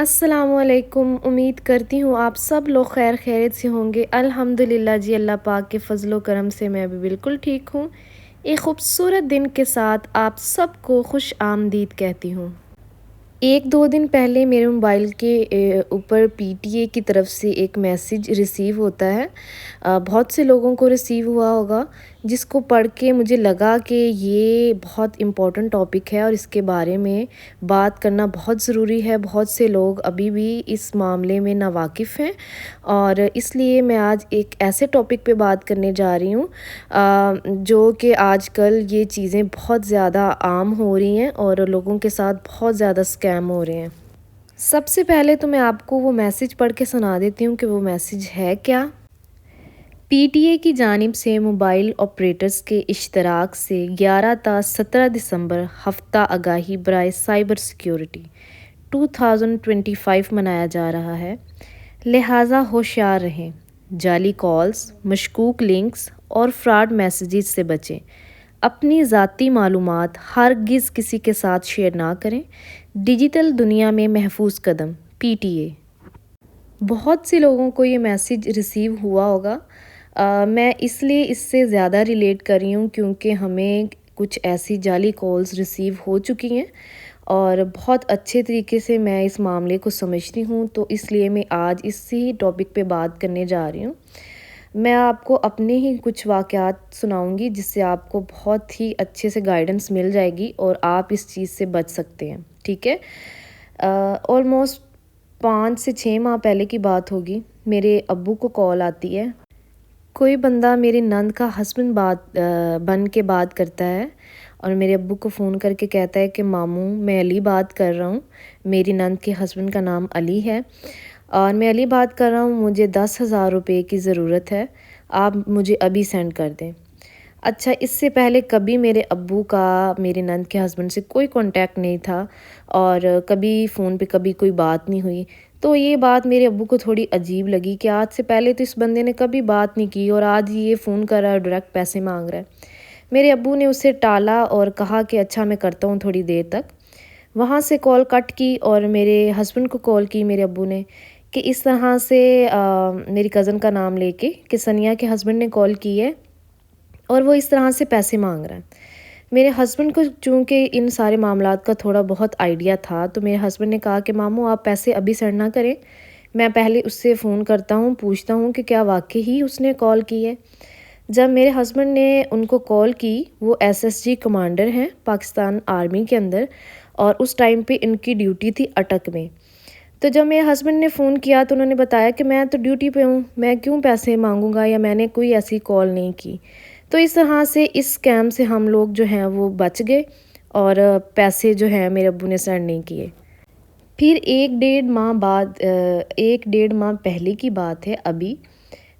السلام علیکم، امید کرتی ہوں آپ سب لوگ خیر خیریت سے ہوں گے۔ الحمدللہ جی، اللہ پاک کے فضل و کرم سے میں بھی بالکل ٹھیک ہوں۔ ایک خوبصورت دن کے ساتھ آپ سب کو خوش آمدید کہتی ہوں۔ ایک دو دن پہلے میرے موبائل کے اوپر PTA کی طرف سے ایک میسیج ریسیو ہوتا ہے۔ بہت سے لوگوں کو ریسیو ہوا ہوگا، جس کو پڑھ کے مجھے لگا کہ یہ بہت امپورٹنٹ ٹاپک ہے اور اس کے بارے میں بات کرنا بہت ضروری ہے۔ بہت سے لوگ ابھی بھی اس معاملے میں ناواقف ہیں، اور اس لیے میں آج ایک ایسے ٹاپک پہ بات کرنے جا رہی ہوں جو کہ آج کل یہ چیزیں بہت زیادہ عام ہو رہی ہیں اور لوگوں کے ساتھ بہت زیادہ اسکیم ہو رہے ہیں۔ سب سے پہلے تو میں آپ کو وہ میسیج پڑھ کے سنا دیتی ہوں کہ وہ میسیج ہے کیا۔ PTA کی جانب سے موبائل آپریٹرز کے اشتراک سے 11 تا 17 دسمبر ہفتہ آگاہی برائے سائبر سیکیورٹی 2025 منایا جا رہا ہے، لہٰذا ہوشیار رہیں، جعلی کالز، مشکوک لنکس اور فراڈ میسیجز سے بچیں، اپنی ذاتی معلومات ہرگز کسی کے ساتھ شیئر نہ کریں، ڈیجیٹل دنیا میں محفوظ قدم۔ PTA۔ بہت سے لوگوں کو یہ میسیج ریسیو ہوا ہوگا۔ میں اس لیے اس سے زیادہ ریلیٹ کر رہی ہوں کیونکہ ہمیں کچھ ایسی جعلی کالز ریسیو ہو چکی ہیں اور بہت اچھے طریقے سے میں اس معاملے کو سمجھتی ہوں، تو اس لیے میں آج اسی ٹاپک پہ بات کرنے جا رہی ہوں۔ میں آپ کو اپنے ہی کچھ واقعات سناؤں گی جس سے آپ کو بہت ہی اچھے سے گائیڈنس مل جائے گی اور آپ اس چیز سے بچ سکتے ہیں، ٹھیک ہے۔ آلموسٹ 5 سے 6 ماہ پہلے کی بات ہوگی، میرے ابو کو کال آتی ہے۔ کوئی بندہ میری نند کا ہسبینڈ بن کے بات کرتا ہے اور میرے ابو کو فون کر کے کہتا ہے کہ ماموں میں علی بات کر رہا ہوں، میری نند کے ہسبینڈ کا نام علی ہے اور میں علی بات کر رہا ہوں، مجھے 10,000 روپے کی ضرورت ہے، آپ مجھے ابھی سینڈ کر دیں۔ اچھا، اس سے پہلے کبھی میرے ابو کا میری نند کے ہسبینڈ سے کوئی کانٹیکٹ نہیں تھا اور کبھی فون پہ کبھی کوئی بات نہیں ہوئی، تو یہ بات میرے ابو کو تھوڑی عجیب لگی کہ آج سے پہلے تو اس بندے نے کبھی بات نہیں کی اور آج یہ فون کر رہا ہے، ڈائریکٹ پیسے مانگ رہا ہے۔ میرے ابو نے اسے ٹالا اور کہا کہ اچھا میں کرتا ہوں تھوڑی دیر تک۔ وہاں سے کال کٹ کی اور میرے ہسبینڈ کو کال کی میرے ابو نے کہ اس طرح سے میری کزن کا نام لے کے کہ ثنیا کے ہسبینڈ نے کال کی ہے اور وہ اس طرح سے پیسے مانگ رہا ہے۔ میرے ہسبینڈ کو چونکہ ان سارے معاملات کا تھوڑا بہت آئیڈیا تھا، تو میرے ہسبینڈ نے کہا کہ ماموں آپ پیسے ابھی سینڈ نہ کریں، میں پہلے اس سے فون کرتا ہوں، پوچھتا ہوں کہ کیا واقعی ہی اس نے کال کی ہے۔ جب میرے ہسبینڈ نے ان کو کال کی، وہ SSG کمانڈر ہیں پاکستان آرمی کے اندر، اور اس ٹائم پہ ان کی ڈیوٹی تھی اٹک میں۔ تو جب میرے ہسبینڈ نے فون کیا تو انہوں نے بتایا کہ میں تو ڈیوٹی پہ ہوں، میں کیوں پیسے مانگوں گا، یا میں نے کوئی ایسی کال نہیں کی۔ تو اس طرح سے اس اسکیم سے ہم لوگ جو ہیں وہ بچ گئے اور پیسے جو ہیں میرے ابو نے سینڈ نہیں کیے۔ پھر ایک ڈیڑھ ماہ پہلے کی بات ہے، ابھی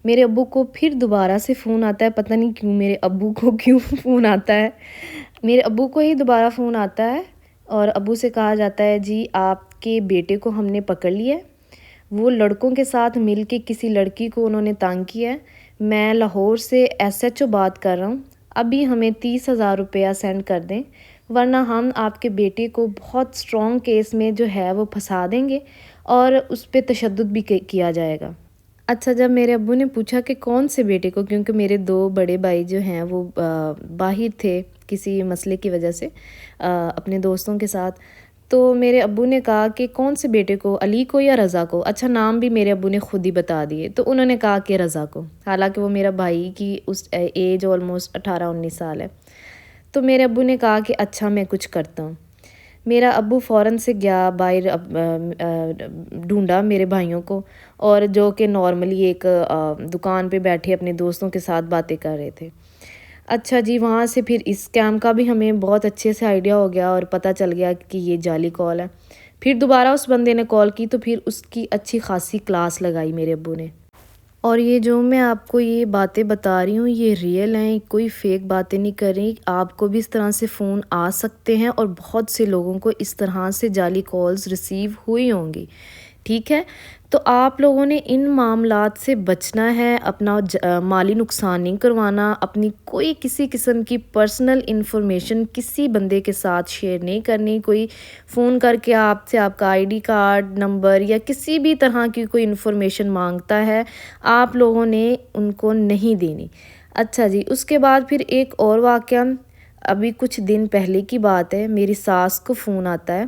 میرے ابو کو پھر دوبارہ سے فون آتا ہے، پتہ نہیں کیوں میرے ابو کو کیوں فون آتا ہے، میرے ابو کو ہی دوبارہ فون آتا ہے اور ابو سے کہا جاتا ہے جی آپ کے بیٹے کو ہم نے پکڑ لیا ہے، وہ لڑکوں کے ساتھ مل کے کسی لڑکی کو انہوں نے تنگ کیا ہے، میں لاہور سے SHO بات کر رہا ہوں، ابھی ہمیں 30,000 روپیہ سینڈ کر دیں ورنہ ہم آپ کے بیٹے کو بہت سٹرونگ کیس میں جو ہے وہ پھنسا دیں گے اور اس پہ تشدد بھی کیا جائے گا۔ اچھا، جب میرے ابو نے پوچھا کہ کون سے بیٹے کو، کیونکہ میرے 2 بڑے بھائی جو ہیں وہ باہر تھے کسی مسئلے کی وجہ سے اپنے دوستوں کے ساتھ، تو میرے ابو نے کہا کہ کون سے بیٹے کو، علی کو یا رضا کو؟ اچھا، نام بھی میرے ابو نے خود ہی بتا دیے، تو انہوں نے کہا کہ رضا کو، حالانکہ وہ میرا بھائی کی اس ایج آلموسٹ 18-19 سال ہے۔ تو میرے ابو نے کہا کہ اچھا میں کچھ کرتا ہوں۔ میرا ابو فوراً سے گیا باہر، ڈھونڈا میرے بھائیوں کو، اور جو کہ نارملی ایک دکان پہ بیٹھے اپنے دوستوں کے ساتھ باتیں کر رہے تھے۔ اچھا جی، وہاں سے پھر اس اسکیم کا بھی ہمیں بہت اچھے سے آئیڈیا ہو گیا اور پتہ چل گیا کہ یہ جعلی کال ہے۔ پھر دوبارہ اس بندے نے کال کی تو پھر اس کی اچھی خاصی کلاس لگائی میرے ابو نے، اور یہ جو میں آپ کو یہ باتیں بتا رہی ہوں یہ ریئل ہیں، کوئی فیک باتیں نہیں کر رہی۔ آپ کو بھی اس طرح سے فون آ سکتے ہیں اور بہت سے لوگوں کو اس طرح سے جعلی کالز ریسیو ہوئی ہوں گی۔ ٹھیک ہے؟ تو آپ لوگوں نے ان معاملات سے بچنا ہے، اپنا مالی نقصان نہیں کروانا، اپنی کوئی کسی قسم کی پرسنل انفارمیشن کسی بندے کے ساتھ شیئر نہیں کرنی۔ کوئی فون کر کے آپ سے آپ کا آئی ڈی کارڈ نمبر یا کسی بھی طرح کی کوئی انفارمیشن مانگتا ہے، آپ لوگوں نے ان کو نہیں دینی۔ اچھا جی، اس کے بعد پھر ایک اور واقعہ، ابھی کچھ دن پہلے کی بات ہے، میری ساس کو فون آتا ہے۔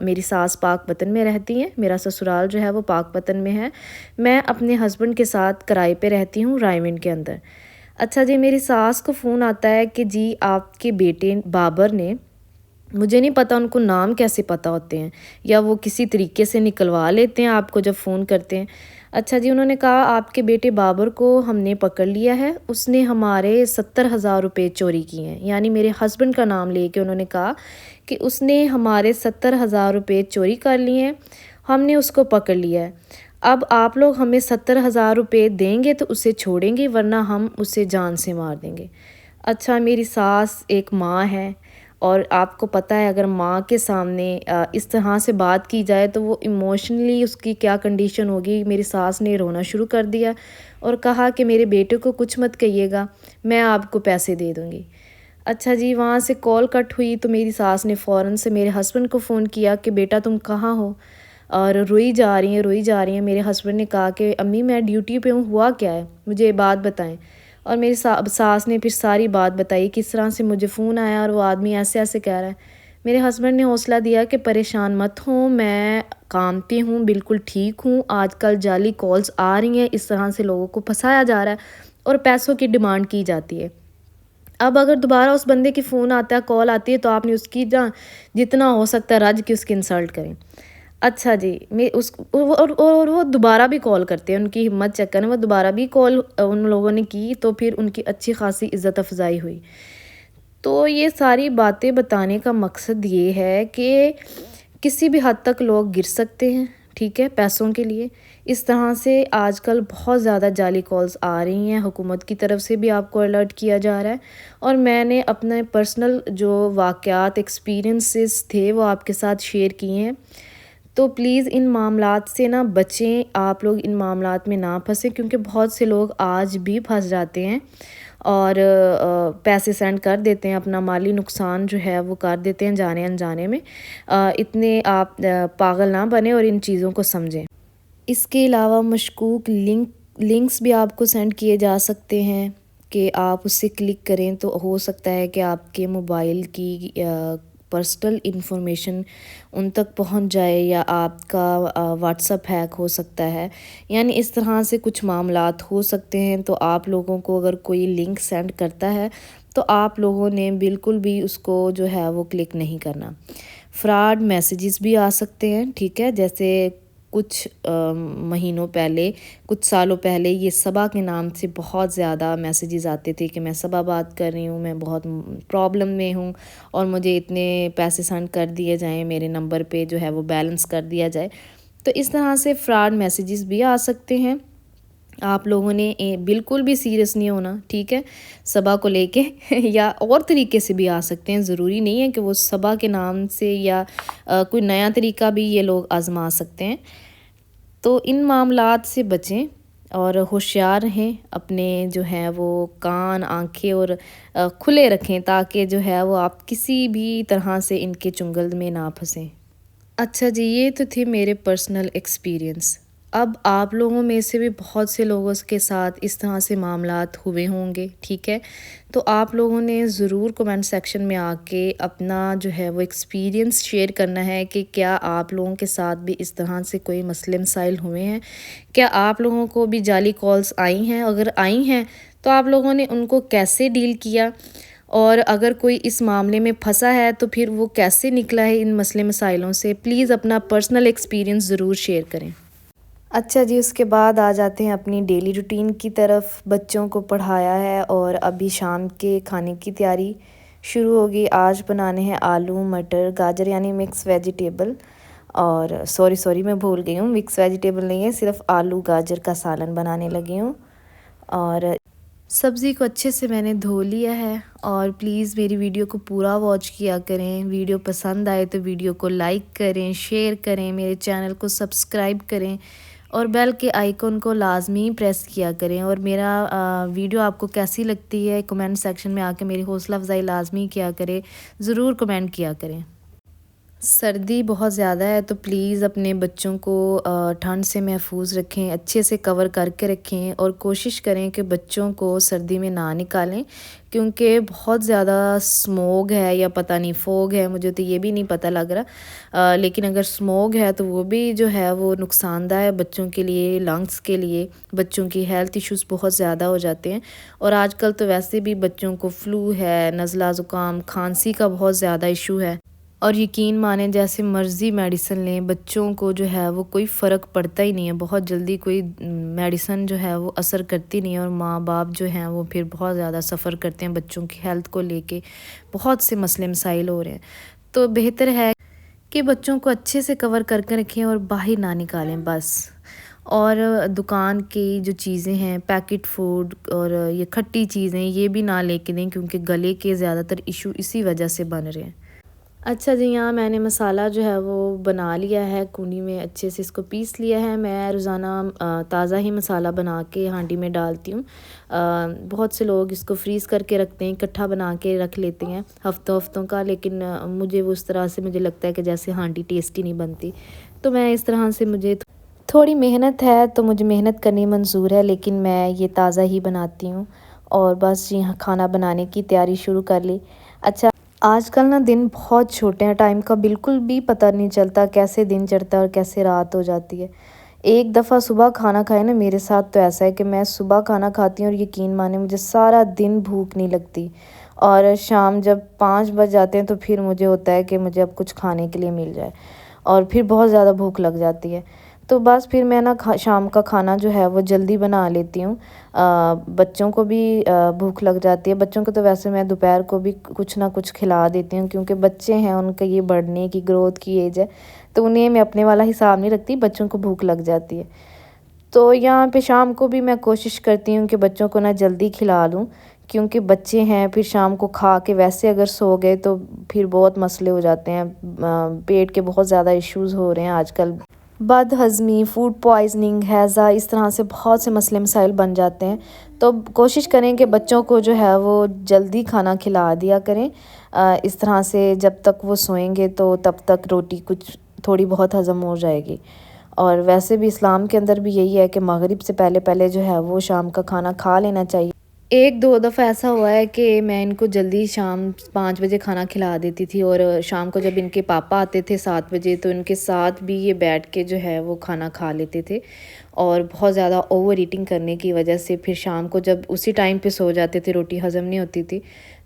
میری ساس پاک وطن میں رہتی ہیں، میرا سسرال جو ہے وہ پاک وطن میں ہے، میں اپنے ہسبینڈ کے ساتھ کرائے پہ رہتی ہوں رائمنڈ کے اندر۔ اچھا جی، میری ساس کو فون آتا ہے کہ جی آپ کے بیٹے بابر نے، مجھے نہیں پتہ ان کو نام کیسے پتہ ہوتے ہیں یا وہ کسی طریقے سے نکلوا لیتے ہیں آپ کو جب فون کرتے ہیں۔ اچھا جی، انہوں نے کہا آپ کے بیٹے بابر کو ہم نے پکڑ لیا ہے، اس نے ہمارے 70,000 روپے چوری کیے ہیں، یعنی میرے ہسبینڈ کا نام لے کے انہوں نے کہا کہ اس نے ہمارے 70,000 روپے چوری کر لیے ہیں، ہم نے اس کو پکڑ لیا ہے، اب آپ لوگ ہمیں 70,000 روپے دیں گے تو اسے چھوڑیں گے، ورنہ ہم اسے جان سے مار دیں گے۔ اچھا، میری ساس ایک ماں ہے، اور آپ کو پتہ ہے اگر ماں کے سامنے اس طرح سے بات کی جائے تو وہ ایموشنلی اس کی کیا کنڈیشن ہوگی۔ میری ساس نے رونا شروع کر دیا اور کہا کہ میرے بیٹے کو کچھ مت کہیے گا، میں آپ کو پیسے دے دوں گی۔ اچھا جی، وہاں سے کال کٹ ہوئی تو میری ساس نے فوراً سے میرے ہسبینڈ کو فون کیا کہ بیٹا تم کہاں ہو، اور روئی جا رہی ہیں۔ میرے ہسبینڈ نے کہا کہ امی میں ڈیوٹی پہ ہوں، ہوا کیا ہے مجھے بات بتائیں۔ اور میری ساس نے پھر ساری بات بتائی، کس طرح سے مجھے فون آیا اور وہ آدمی ایسے ایسے کہہ رہا ہے۔ میرے ہسبینڈ نے حوصلہ دیا کہ پریشان مت ہوں، میں کام پہ ہوں، بالکل ٹھیک ہوں، آج کل جعلی کالز آ رہی ہیں، اس طرح سے لوگوں کو پھنسایا جا رہا ہے اور پیسوں کی ڈیمانڈ کی جاتی ہے۔ اب اگر دوبارہ اس بندے کی فون آتا ہے، کال آتی ہے، تو آپ نے اس کی جتنا ہو سکتا ہے رج کے اس کی انسلٹ کریں۔ اچھا جی، اور وہ دوبارہ بھی کال کرتے ہیں، ان کی ہمت چیک کریں، وہ دوبارہ بھی کال ان لوگوں نے کی تو پھر ان کی اچھی خاصی عزت افزائی ہوئی۔ تو یہ ساری باتیں بتانے کا مقصد یہ ہے کہ کسی بھی حد تک لوگ گر سکتے ہیں، ٹھیک ہے، پیسوں کے لیے۔ اس طرح سے آج کل بہت زیادہ جعلی کالز آ رہی ہیں، حکومت کی طرف سے بھی آپ کو الرٹ کیا جا رہا ہے، اور میں نے اپنے پرسنل جو واقعات ایکسپیرینسز تھے وہ آپ کے ساتھ شیئر کیے ہیں۔ تو پلیز ان معاملات سے نہ بچیں، آپ لوگ ان معاملات میں نہ پھنسیں، کیونکہ بہت سے لوگ آج بھی پھنس جاتے ہیں اور پیسے سینڈ کر دیتے ہیں، اپنا مالی نقصان جو ہے وہ کر دیتے ہیں جانے انجانے میں۔ اتنے آپ پاگل نہ بنیں اور ان چیزوں کو سمجھیں۔ اس کے علاوہ مشکوک لنکس بھی آپ کو سینڈ کیے جا سکتے ہیں کہ آپ اس سے کلک کریں تو ہو سکتا ہے کہ آپ کے موبائل کی پرسنل انفارمیشن ان تک پہنچ جائے، یا آپ کا واٹس ایپ ہیک ہو سکتا ہے، یعنی اس طرح سے کچھ معاملات ہو سکتے ہیں۔ تو آپ لوگوں کو اگر کوئی لنک سینڈ کرتا ہے تو آپ لوگوں نے بالکل بھی اس کو جو ہے وہ کلک نہیں کرنا۔ فراڈ میسیجز بھی آ سکتے ہیں، ٹھیک ہے، جیسے کچھ مہینوں پہلے، کچھ سالوں پہلے یہ صبا کے نام سے بہت زیادہ میسیجز آتے تھے کہ میں صبا بات کر رہی ہوں، میں بہت پرابلم میں ہوں اور مجھے اتنے پیسے سینڈ کر دیے جائیں، میرے نمبر پہ جو ہے وہ بیلنس کر دیا جائے۔ تو اس طرح سے فراڈ میسیجز بھی آ سکتے ہیں۔ آپ لوگوں نے بالکل بھی سیریس نہیں ہونا، ٹھیک ہے، صبا کو لے کے یا اور طریقے سے بھی آ سکتے ہیں، ضروری نہیں ہے کہ وہ صبا کے نام سے، یا کوئی نیا طریقہ بھی یہ لوگ آزما سکتے ہیں۔ تو ان معاملات سے بچیں اور ہوشیار رہیں، اپنے جو ہیں وہ کان آنکھیں اور کھلے رکھیں تاکہ جو ہے وہ آپ کسی بھی طرح سے ان کے چنگل میں نہ پھنسیں۔ اچھا جی، یہ تو تھے میرے پرسنل ایکسپیرینس۔ اب آپ لوگوں میں سے بھی بہت سے لوگوں کے ساتھ اس طرح سے معاملات ہوئے ہوں گے، ٹھیک ہے، تو آپ لوگوں نے ضرور کمنٹ سیکشن میں آ کے اپنا جو ہے وہ ایکسپیرینس شیئر کرنا ہے کہ کیا آپ لوگوں کے ساتھ بھی اس طرح سے کوئی مسئلے مسائل ہوئے ہیں، کیا آپ لوگوں کو بھی جعلی کالز آئی ہیں، اگر آئی ہیں تو آپ لوگوں نے ان کو کیسے ڈیل کیا، اور اگر کوئی اس معاملے میں پھنسا ہے تو پھر وہ کیسے نکلا ہے ان مسئلے مسائلوں سے۔ پلیز اپنا پرسنل ایکسپیرینس ضرور شیئر کریں۔ اچھا جی، اس کے بعد آ جاتے ہیں اپنی ڈیلی روٹین کی طرف۔ بچوں کو پڑھایا ہے اور ابھی شام کے کھانے کی تیاری شروع ہوگی۔ آج بنانے ہیں آلو مٹر گاجر، یعنی مکس ویجیٹیبل، اور سوری میں بھول گئی ہوں، مکس ویجیٹیبل نہیں ہے، صرف آلو گاجر کا سالن بنانے لگی ہوں۔ اور سبزی کو اچھے سے میں نے دھو لیا ہے، اور پلیز میری ویڈیو کو پورا واچ کیا کریں۔ ویڈیو پسند آئے تو ویڈیو کو لائک کریں، شیئر کریں، میرے چینل کو سبسکرائب کریں، اور بیل کے آئیکن کو لازمی پریس کیا کریں۔ اور میرا ویڈیو آپ کو کیسی لگتی ہے کمنٹ سیکشن میں آ کے میری حوصلہ افزائی لازمی کیا کریں، ضرور کمنٹ کیا کریں۔ سردی بہت زیادہ ہے تو پلیز اپنے بچوں کو ٹھنڈ سے محفوظ رکھیں، اچھے سے کور کر کے رکھیں، اور کوشش کریں کہ بچوں کو سردی میں نہ نکالیں، کیونکہ بہت زیادہ سموگ ہے یا پتہ نہیں فوگ ہے، مجھے تو یہ بھی نہیں پتہ لگ رہا، لیکن اگر سموگ ہے تو وہ بھی جو ہے وہ نقصان دہ ہے بچوں کے لیے، لنگس کے لیے، بچوں کی ہیلتھ ایشوز بہت زیادہ ہو جاتے ہیں۔ اور آج کل تو ویسے بھی بچوں کو فلو ہے، نزلہ زکام، کھانسی کا بہت زیادہ ایشو ہے، اور یقین مانیں جیسے مرضی میڈیسن لیں بچوں کو جو ہے وہ کوئی فرق پڑتا ہی نہیں ہے، بہت جلدی کوئی میڈیسن جو ہے وہ اثر کرتی نہیں ہے، اور ماں باپ جو ہیں وہ پھر بہت زیادہ سفر کرتے ہیں بچوں کی ہیلتھ کو لے کے، بہت سے مسئلے مسائل ہو رہے ہیں۔ تو بہتر ہے کہ بچوں کو اچھے سے کور کر کے رکھیں اور باہر نہ نکالیں بس۔ اور دکان کی جو چیزیں ہیں، پیکٹ فوڈ اور یہ کھٹی چیزیں، یہ بھی نہ لے کے دیں، کیونکہ گلے کے زیادہ تر ایشو اسی وجہ سے بن رہے ہیں۔ اچھا جی، یہاں میں نے مسالہ جو ہے وہ بنا لیا ہے، کونی میں اچھے سے اس کو پیس لیا ہے۔ میں روزانہ تازہ ہی مسالہ بنا کے ہانڈی میں ڈالتی ہوں۔ بہت سے لوگ اس کو فریز کر کے رکھتے ہیں، اکٹھا بنا کے رکھ لیتے ہیں ہفتوں کا، لیکن مجھے وہ اس طرح سے مجھے لگتا ہے کہ جیسے ہانڈی ٹیسٹی نہیں بنتی، تو میں اس طرح سے مجھے تھوڑی محنت ہے، تو مجھے محنت کرنی منظور ہے، لیکن میں یہ تازہ ہی بناتی ہوں۔ اور بس یہاں کھانا بنانے کی تیاری شروع کر لی۔ اچھا، آج کل نا دن بہت چھوٹے ہیں، ٹائم کا بالکل بھی پتہ نہیں چلتا، کیسے دن چڑھتا ہے اور کیسے رات ہو جاتی ہے۔ ایک دفعہ صبح کھانا کھائے نا، میرے ساتھ تو ایسا ہے کہ میں صبح کھانا کھاتی ہوں اور یقین مانے مجھے سارا دن بھوک نہیں لگتی، اور شام جب 5 بج جاتے ہیں تو پھر مجھے ہوتا ہے کہ مجھے اب کچھ کھانے کے لیے مل جائے، اور پھر بہت زیادہ بھوک لگ جاتی ہے۔ تو بس پھر میں نا شام کا کھانا جو ہے وہ جلدی بنا لیتی ہوں۔ بچوں کو بھی بھوک لگ جاتی ہے، بچوں کو تو ویسے میں دوپہر کو بھی کچھ نہ کچھ کھلا دیتی ہوں، کیونکہ بچے ہیں، ان کا یہ بڑھنے کی گروتھ کی ایج ہے، تو انہیں میں اپنے والا حساب نہیں رکھتی، بچوں کو بھوک لگ جاتی ہے۔ تو یہاں پہ شام کو بھی میں کوشش کرتی ہوں کہ بچوں کو نہ جلدی کھلا لوں، کیونکہ بچے ہیں، پھر شام کو کھا کے ویسے اگر سو گئے تو پھر بہت مسئلے ہو جاتے ہیں، پیٹ کے بہت زیادہ ایشوز ہو رہے ہیں آج کل، بد ہضمی، فوڈ پوائزننگ، ہیضہ، اس طرح سے بہت سے مسئلے مسائل بن جاتے ہیں۔ تو کوشش کریں کہ بچوں کو جو ہے وہ جلدی کھانا کھلا دیا کریں، اس طرح سے جب تک وہ سوئیں گے تو تب تک روٹی کچھ تھوڑی بہت ہضم ہو جائے گی۔ اور ویسے بھی اسلام کے اندر بھی یہی ہے کہ مغرب سے پہلے پہلے جو ہے وہ شام کا کھانا کھا لینا چاہیے۔ ایک دو دفعہ ایسا ہوا ہے کہ میں ان کو جلدی شام 5 بجے کھانا کھلا دیتی تھی، اور شام کو جب ان کے پاپا آتے تھے 7 بجے تو ان کے ساتھ بھی یہ بیٹھ کے جو ہے وہ کھانا کھا لیتے تھے، اور بہت زیادہ اوور ایٹنگ کرنے کی وجہ سے پھر شام کو جب اسی ٹائم پہ سو جاتے تھے، روٹی ہضم نہیں ہوتی تھی،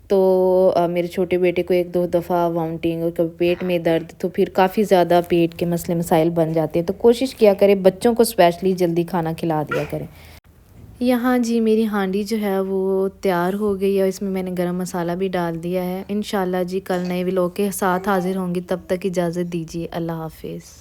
تو میرے چھوٹے بیٹے کو ایک دو دفعہ وامٹنگ اور کبھی پیٹ میں درد، تو پھر کافی زیادہ پیٹ کے مسئلے مسائل بن جاتے ہیں۔ تو کوشش کیا کرے بچوں کو اسپیشلی جلدی کھانا کھلا دیا کریں۔ یہاں جی میری ہانڈی جو ہے وہ تیار ہو گئی ہے، اس میں میں نے گرم مسالہ بھی ڈال دیا ہے۔ انشاءاللہ جی کل نئے ولاگ کے ساتھ حاضر ہوں گی، تب تک اجازت دیجیے، اللہ حافظ۔